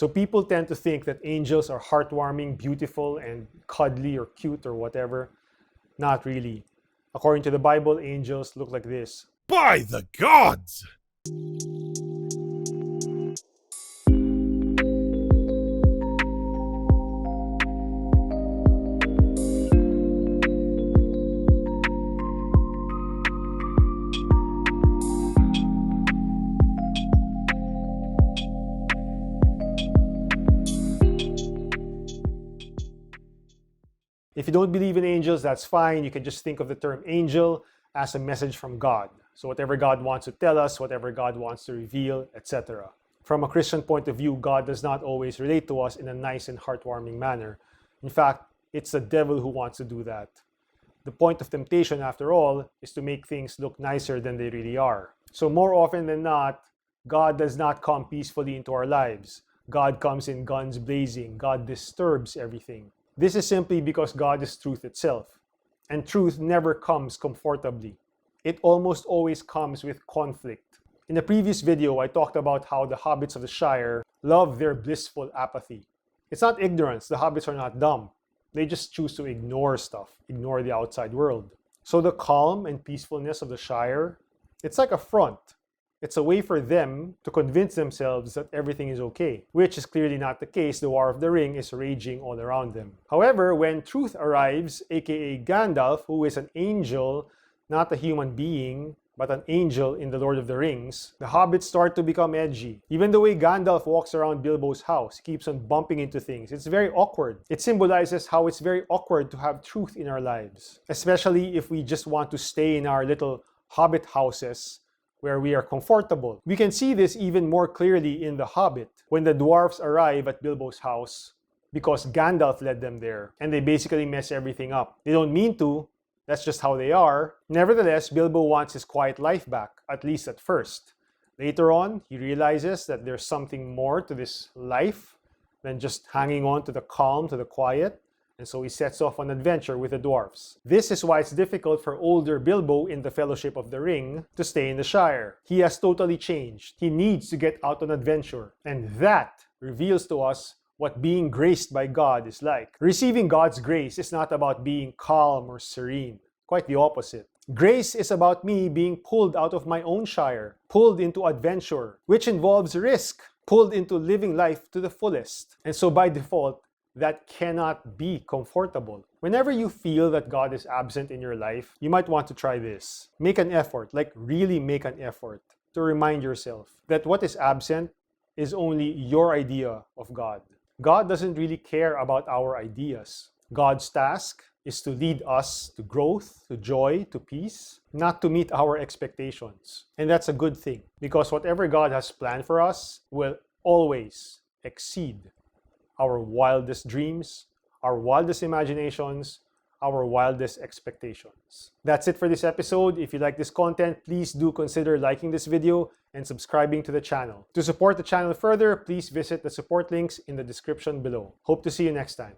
So people tend to think that angels are heartwarming, beautiful, and cuddly or cute or whatever. Not really. According to the Bible, angels look like this. By the gods! If you don't believe in angels, that's fine. You can just think of the term angel as a message from God. So whatever God wants to tell us, whatever God wants to reveal, etc. From a Christian point of view, God does not always relate to us in a nice and heartwarming manner. In fact, it's the devil who wants to do that. The point of temptation, after all, is to make things look nicer than they really are. So more often than not, God does not come peacefully into our lives. God comes in guns blazing. God disturbs everything. This is simply because God is truth itself, and truth never comes comfortably. It almost always comes with conflict. In the previous video, I talked about how the Hobbits of the Shire love their blissful apathy. It's not ignorance. The Hobbits are not dumb. They just choose to ignore stuff, ignore the outside world. So the calm and peacefulness of the Shire, it's like a front. It's a way for them to convince themselves that everything is okay, which is clearly not the case. The War of the Ring is raging all around them. However, when truth arrives, aka Gandalf, who is an angel, not a human being, but an angel in the Lord of the Rings, the Hobbits start to become edgy. Even the way Gandalf walks around Bilbo's house, he keeps on bumping into things. It's very awkward. It symbolizes how it's very awkward to have truth in our lives, especially if we just want to stay in our little Hobbit houses where we are comfortable. We can see this even more clearly in The Hobbit, when the dwarves arrive at Bilbo's house because Gandalf led them there, and they basically mess everything up. They don't mean to, that's just how they are. Nevertheless, Bilbo wants his quiet life back, at least at first. Later on, he realizes that there's something more to this life than just hanging on to the calm, to the quiet, and so he sets off on an adventure with the dwarves. This is why it's difficult for older Bilbo in the Fellowship of the Ring to stay in the Shire. He has totally changed. He needs to get out on adventure. And that reveals to us what being graced by God is like. Receiving God's grace is not about being calm or serene. Quite the opposite. Grace is about me being pulled out of my own Shire, pulled into adventure, which involves risk, pulled into living life to the fullest. And so by default, that cannot be comfortable. Whenever you feel that God is absent in your life, you might want to try this. Make an effort, like really make an effort, to remind yourself that what is absent is only your idea of God. God doesn't really care about our ideas. God's task is to lead us to growth, to joy, to peace, not to meet our expectations. And that's a good thing, because whatever God has planned for us will always exceed our wildest dreams, our wildest imaginations, our wildest expectations. That's it for this episode. If you like this content, please do consider liking this video and subscribing to the channel. To support the channel further, please visit the support links in the description below. Hope to see you next time.